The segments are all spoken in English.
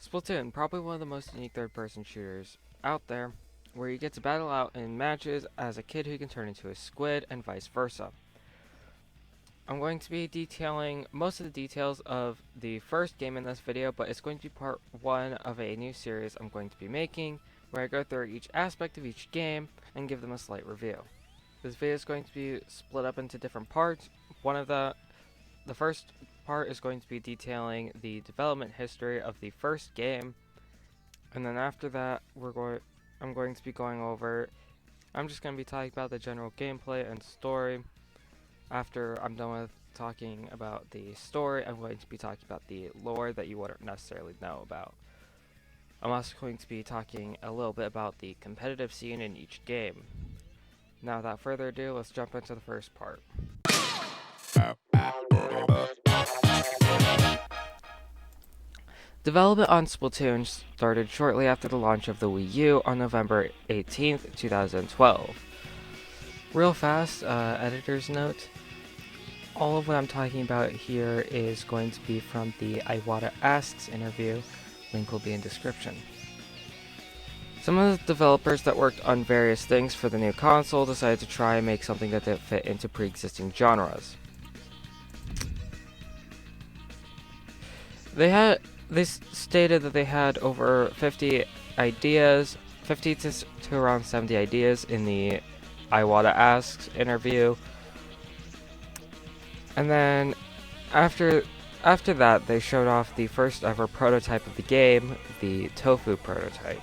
Splatoon, probably one of the most unique third-person shooters out there, where you get to battle out in matches as a kid who can turn into a squid and vice versa. I'm going to be detailing most of the details of the first game in this video, but it's going to be part one of a new series I'm going to be making, where I go through each aspect of each game and give them a slight review. This video is going to be split up into different parts. The first part is going to be detailing the development history of the first game, and then after that, I'm going to be going over. I'm just going to be talking about the general gameplay and story. After I'm done with talking about the story, I'm going to be talking about the lore that you wouldn't necessarily know about. I'm also going to be talking a little bit about the competitive scene in each game. Now, without further ado, let's jump into the first part. Development on Splatoon started shortly after the launch of the Wii U on November 18th, 2012. Real fast, editor's note. All of what I'm talking about here is going to be from the Iwata Asks interview. Link will be in description. Some of the developers that worked on various things for the new console decided to try and make something that didn't fit into pre-existing genres. They stated that they had over 50 ideas, 50 to around 70 ideas in the Iwata Asks interview. And then after that, they showed off the first ever prototype of the game, the Tofu prototype.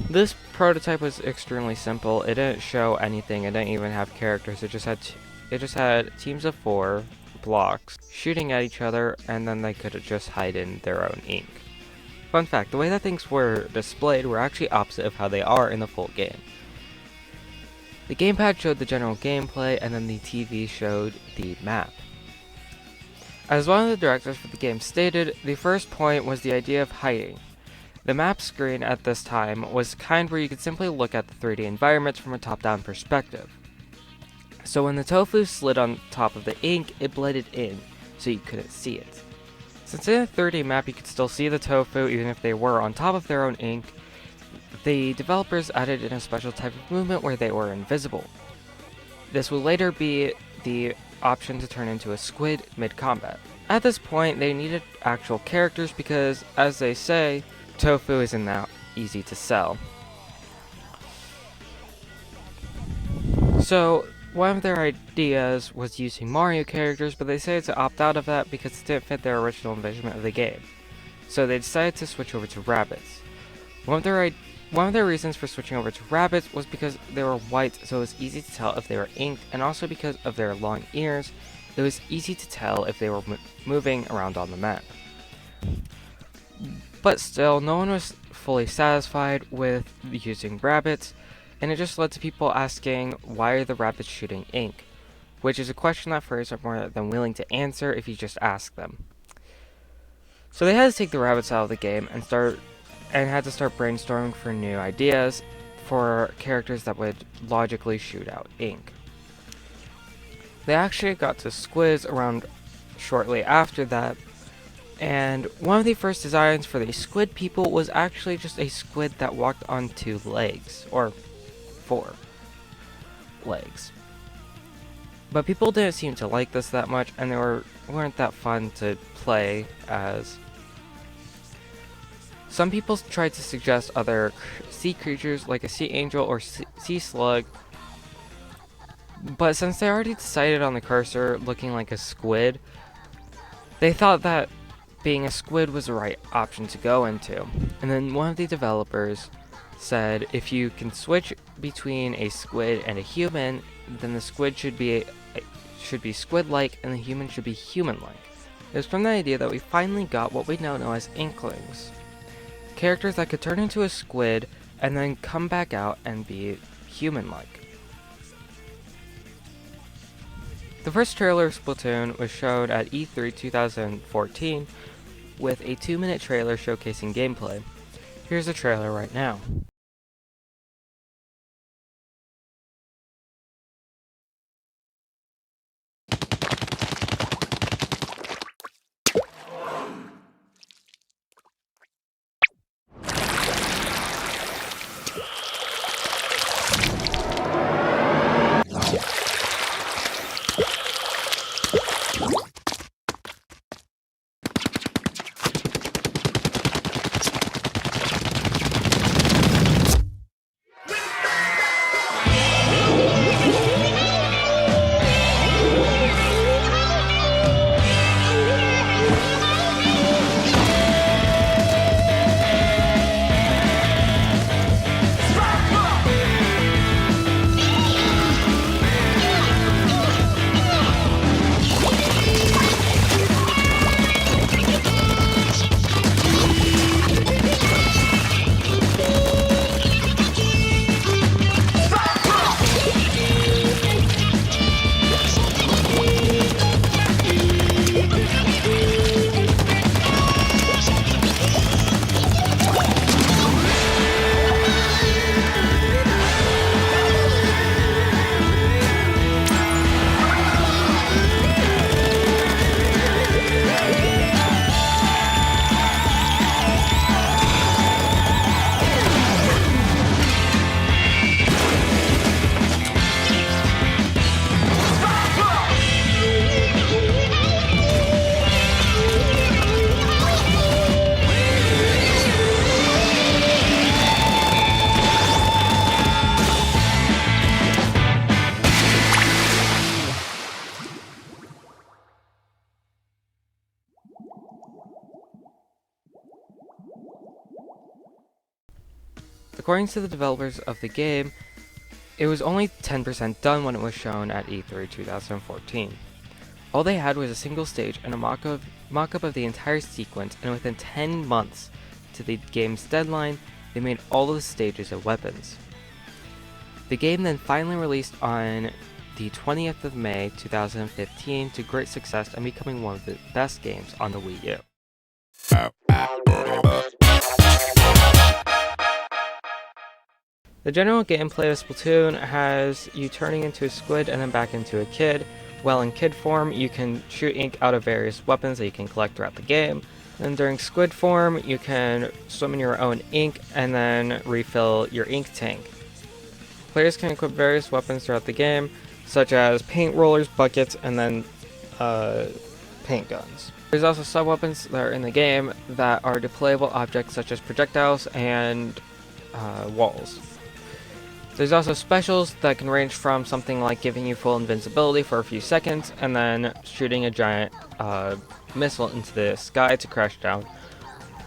This prototype was extremely simple. It didn't show anything. It didn't even have characters. It just had teams of 4 blocks shooting at each other, and then they could just hide in their own ink. Fun fact, the way that things were displayed were actually opposite of how they are in the full game. The gamepad showed the general gameplay, and then the TV showed the map. As one of the directors for the game stated, the first point was the idea of hiding. The map screen at this time was kind where you could simply look at the 3D environments from a top-down perspective. So when the tofu slid on top of the ink, it blended in, so you couldn't see it. Since in a 3D map you could still see the tofu even if they were on top of their own ink, the developers added in a special type of movement where they were invisible. This would later be the option to turn into a squid mid-combat. At this point, they needed actual characters because, as they say, tofu isn't that easy to sell. So, one of their ideas was using Mario characters, but they decided to opt out of that because it didn't fit their original envisionment of the game. So they decided to switch over to rabbits. One of their reasons for switching over to rabbits was because they were white, so it was easy to tell if they were inked, and also because of their long ears, it was easy to tell if they were moving around on the map. But still, no one was fully satisfied with using rabbits, and it just led to people asking, why are the rabbits shooting ink? Which is a question that furries are more than willing to answer if you just ask them. So they had to take the rabbits out of the game and had to start brainstorming for new ideas for characters that would logically shoot out ink. They actually got to squids around shortly after that, and one of the first designs for the squid people was actually just a squid that walked on 2 legs, or 4 legs. But people didn't seem to like this that much, and they weren't that fun to play as. Some people tried to suggest other sea creatures like a sea angel or sea slug, but since they already decided on the cursor looking like a squid, they thought that being a squid was the right option to go into. And then one of the developers said if you can switch between a squid and a human, then the squid should be squid-like and the human should be human-like. It was from the idea that we finally got what we now know as inklings. Characters that could turn into a squid and then come back out and be human-like. The first trailer of Splatoon was showed at E3 2014 with a 2-minute trailer showcasing gameplay. Here's the trailer right now. According to the developers of the game, it was only 10% done when it was shown at E3 2014. All they had was a single stage and a mock-up of the entire sequence, and within 10 months to the game's deadline, they made all of the stages and weapons. The game then finally released on the 20th of May 2015 to great success and becoming one of the best games on the Wii U. The general gameplay of Splatoon has you turning into a squid and then back into a kid. While in kid form, you can shoot ink out of various weapons that you can collect throughout the game. And during squid form, you can swim in your own ink and then refill your ink tank. Players can equip various weapons throughout the game, such as paint rollers, buckets, and then paint guns. There's also sub-weapons that are in the game that are deployable objects such as projectiles and walls. There's also specials that can range from something like giving you full invincibility for a few seconds and then shooting a giant missile into the sky to crash down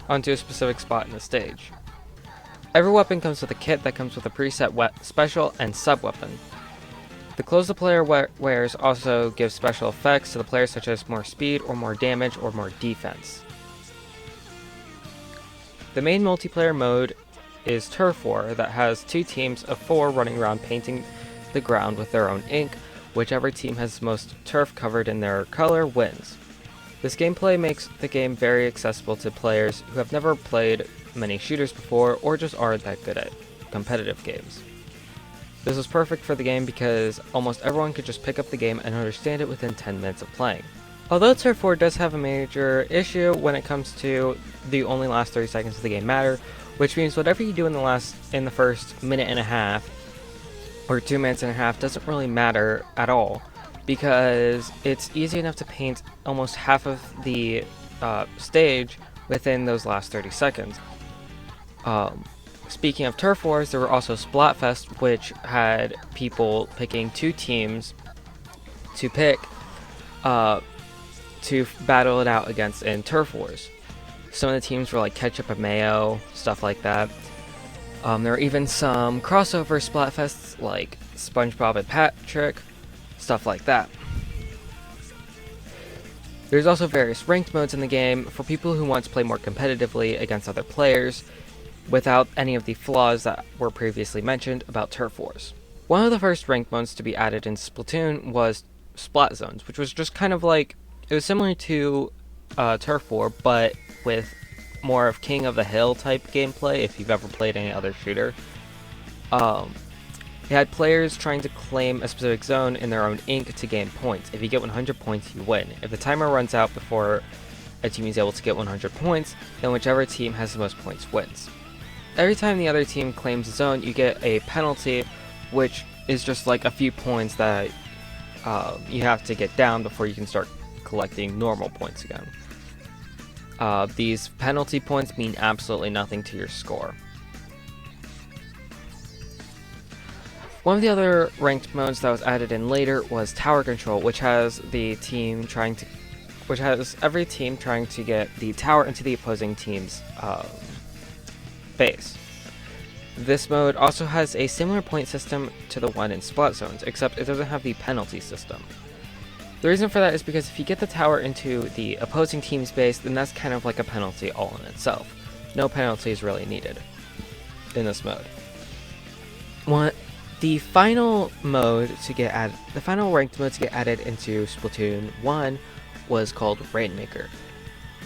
onto a specific spot in the stage. Every weapon comes with a kit that comes with a preset special and sub-weapon. The clothes the player wears also give special effects to the player, such as more speed or more damage or more defense. The main multiplayer mode is Turf War that has 2 teams of 4 running around painting the ground with their own ink. Whichever team has the most turf covered in their color wins. This gameplay makes the game very accessible to players who have never played many shooters before or just aren't that good at competitive games. This was perfect for the game because almost everyone could just pick up the game and understand it within 10 minutes of playing. Although Turf War does have a major issue when it comes to the only last 30 seconds of the game matter, which means whatever you do in the first minute and a half or 2 minutes and a half doesn't really matter at all, because it's easy enough to paint almost half of the stage within those last 30 seconds. Speaking of Turf Wars, there were also Splatfest, which had people picking 2 teams to pick to battle it out against in Turf Wars. Some of the teams were like Ketchup and Mayo, stuff like that. There were even some crossover Splatfests like SpongeBob and Patrick, stuff like that. There's also various ranked modes in the game for people who want to play more competitively against other players without any of the flaws that were previously mentioned about Turf Wars. One of the first ranked modes to be added in Splatoon was Splat Zones, which was just kind of like, it was similar to Turf War, but with more of King of the Hill type gameplay, if you've ever played any other shooter. It had players trying to claim a specific zone in their own ink to gain points. If you get 100 points, you win. If the timer runs out before a team is able to get 100 points, then whichever team has the most points wins. Every time the other team claims a zone, you get a penalty, which is just like a few points that you have to get down before you can start collecting normal points again. These penalty points mean absolutely nothing to your score. One of the other ranked modes that was added in later was Tower Control, which has every team trying to get the tower into the opposing team's base. This mode also has a similar point system to the one in Splat Zones, except it doesn't have the penalty system. The reason for that is because if you get the tower into the opposing team's base, then that's kind of like a penalty all in itself. No penalty is really needed in this mode. The final ranked mode to get added into Splatoon 1 was called Rainmaker.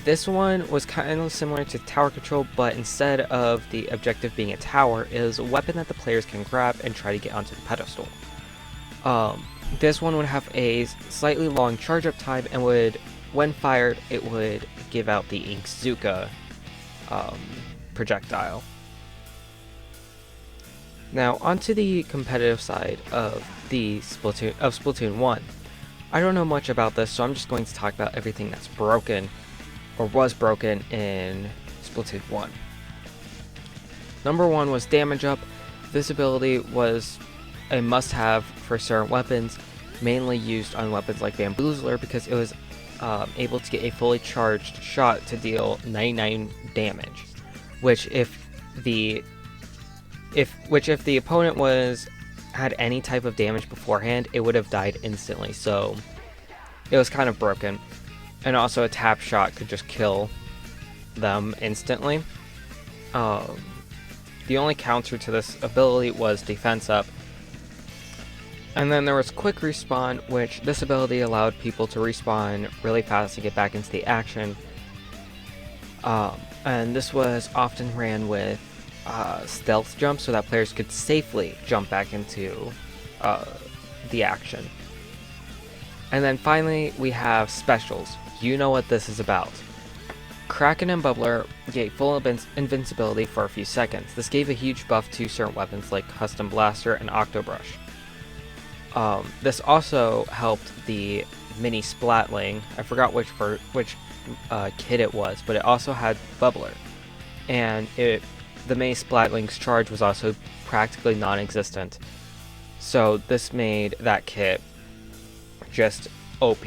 This one was kind of similar to Tower Control, but instead of the objective being a tower, it is a weapon that the players can grab and try to get onto the pedestal. This one would have a slightly long charge up time and when fired, it would give out the Inkzooka projectile. Now, onto the competitive side of Splatoon 1. I don't know much about this, so I'm just going to talk about everything that's broken or was broken in Splatoon 1. Number 1 was damage up. This ability was a must-have for certain weapons, mainly used on weapons like Bamboozler, because it was able to get a fully charged shot to deal 99 damage, which if the If the opponent had any type of damage beforehand, it would have died instantly. So it was kind of broken, and also a tap shot could just kill them instantly. The only counter to this ability was defense up. And then there was quick respawn, which this ability allowed people to respawn really fast to get back into the action. And this was often ran with stealth jumps so that players could safely jump back into the action. And then finally we have specials. You know what this is about. Kraken and Bubbler gave full invincibility for a few seconds. This gave a huge buff to certain weapons like Custom Blaster and Octobrush. This also helped the mini Splatling. I forgot which kit it was, but it also had Bubbler. And the mini Splatling's charge was also practically non-existent. So this made that kit just OP.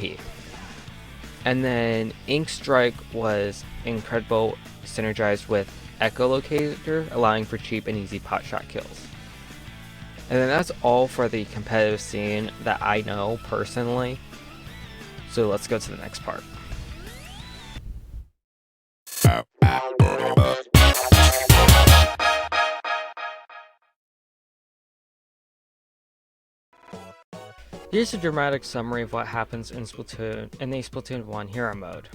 And then Ink Strike was incredible, synergized with Echolocator, allowing for cheap and easy potshot kills. And then that's all for the competitive scene that I know personally. So let's go to the next part. Here's a dramatic summary of what happens in the Splatoon 1 Hero Mode.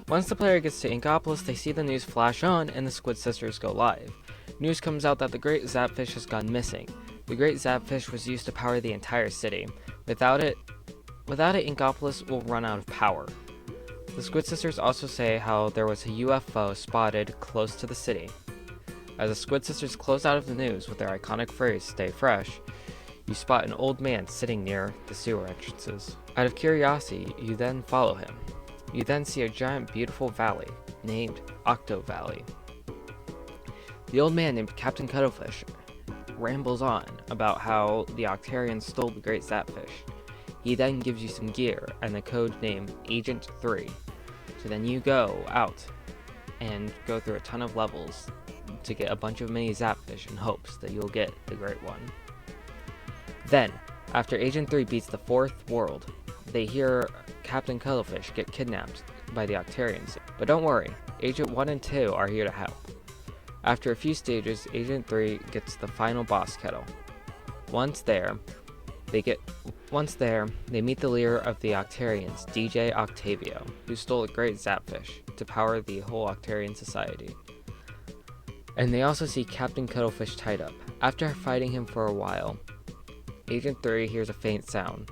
Once the player gets to Inkopolis, they see the news flash on and the Squid Sisters go live. News comes out that the Great Zapfish has gone missing. The Great Zapfish was used to power the entire city. Without it, Inkopolis will run out of power. The Squid Sisters also say how there was a UFO spotted close to the city. As the Squid Sisters close out of the news with their iconic phrase, "Stay fresh," you spot an old man sitting near the sewer entrances. Out of curiosity, you then follow him. You then see a giant beautiful valley, named Octo Valley. The old man named Captain Cuttlefish rambles on about how the Octarians stole the Great Zapfish. He then gives you some gear and the code name Agent 3. So then you go out and go through a ton of levels to get a bunch of mini Zapfish in hopes that you'll get the great one. Then, after Agent 3 beats the 4th world, they hear Captain Cuttlefish get kidnapped by the Octarians. But don't worry, Agent 1 and 2 are here to help. After a few stages, Agent 3 gets the final boss kettle. Once there, they meet the leader of the Octarians, DJ Octavio, who stole a great Zapfish to power the whole Octarian society. And they also see Captain Cuttlefish tied up. After fighting him for a while, Agent 3 hears a faint sound.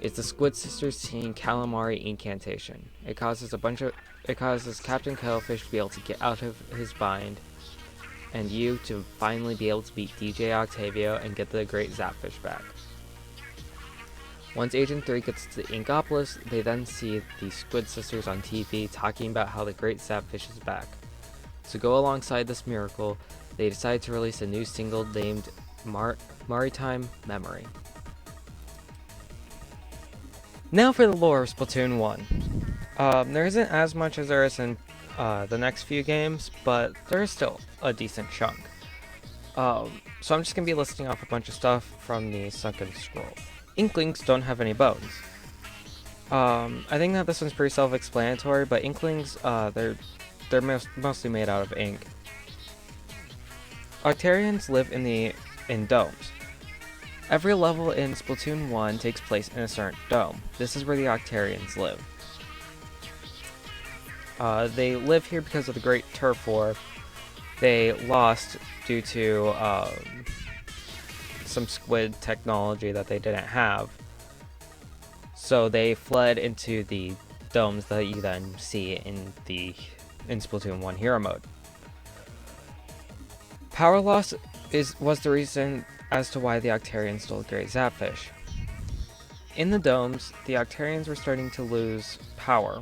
It's the Squid Sisters singing Calamari Incantation. It causes Captain Cuttlefish to be able to get out of his bind, and you to finally be able to beat DJ Octavio and get the Great Zapfish back. Once Agent 3 gets to Inkopolis, they then see the Squid Sisters on TV talking about how the Great Zapfish is back. To go alongside this miracle, they decide to release a new single named Maritime Memory. Now for the lore of Splatoon 1. There isn't as much as there is in the next few games, but there is still a decent chunk. So I'm just going to be listing off a bunch of stuff from the Sunken Scroll. Inklings don't have any bones. I think that this one's pretty self-explanatory, but Inklings, they're mostly made out of ink. Octarians live in domes. Every level in Splatoon 1 takes place in a certain dome. This is where the Octarians live. They live here because of the Great Turf War. They lost due to some squid technology that they didn't have. So they fled into the domes that you then see in Splatoon 1 Hero Mode. Power loss was the reason as to why the Octarians stole the Great Zapfish. In the domes, the Octarians were starting to lose power,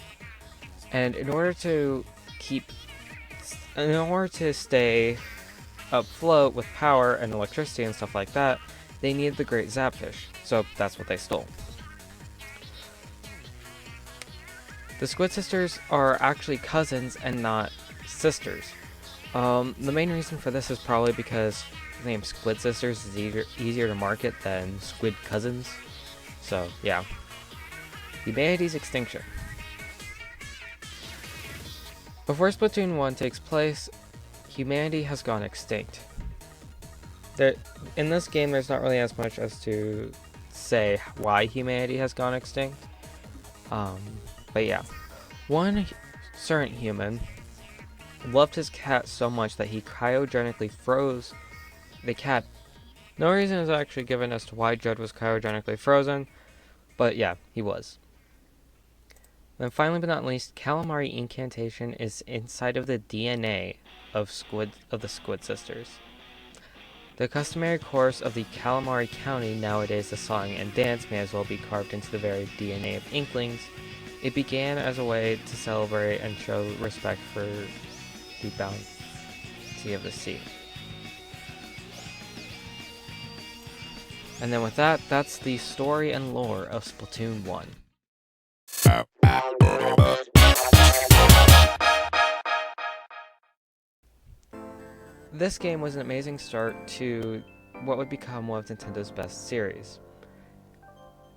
and in order to stay afloat with power and electricity and stuff like that, they needed the Great Zapfish, so that's what they stole. The Squid Sisters are actually cousins and not sisters. The main reason for this is probably because the name Squid Sisters is easier to market than Squid Cousins. So, yeah. Humanity's extinction. Before Splatoon 1 takes place, humanity has gone extinct. In this game, there's not really as much as to say why humanity has gone extinct. But yeah. One certain human loved his cat so much that he cryogenically froze the cat. No reason is actually given as to why Judd was cryogenically frozen, but yeah, he was. Then finally but not least, calamari incantation is inside of the DNA of the Squid Sisters. The customary course of the Calamari County nowadays, the song and dance may as well be carved into the very DNA of Inklings. It began as a way to celebrate and show respect for the bounty of the sea. And then with that, that's the story and lore of Splatoon 1. This game was an amazing start to what would become one of Nintendo's best series.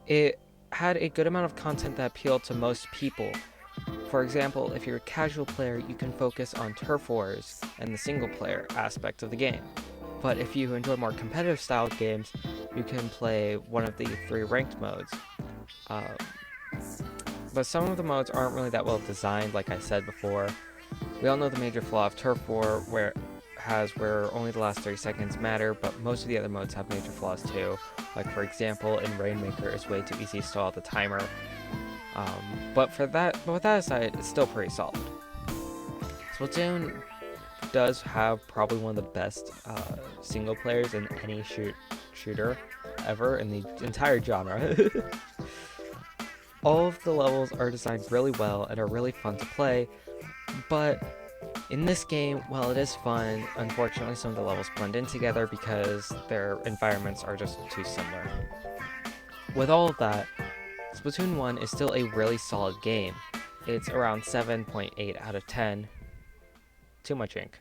It had a good amount of content that appealed to most people. For example, if you're a casual player, you can focus on turf wars and the single player aspect of the game. But if you enjoy more competitive style games, you can play one of the 3 ranked modes. But some of the modes aren't really that well designed, like I said before. We all know the major flaw of turf war, where only the last 30 seconds matter, but most of the other modes have major flaws too. Like for example, in Rainmaker, it's way too easy to stall the timer. But with that aside, it's still pretty solid. Splatoon does have probably one of the best single players in any shooter ever in the entire genre. All of the levels are designed really well and are really fun to play, but in this game, while it is fun, unfortunately some of the levels blend in together because their environments are just too similar. With all of that, Splatoon 1 is still a really solid game. It's around 7.8 out of 10. Too much ink.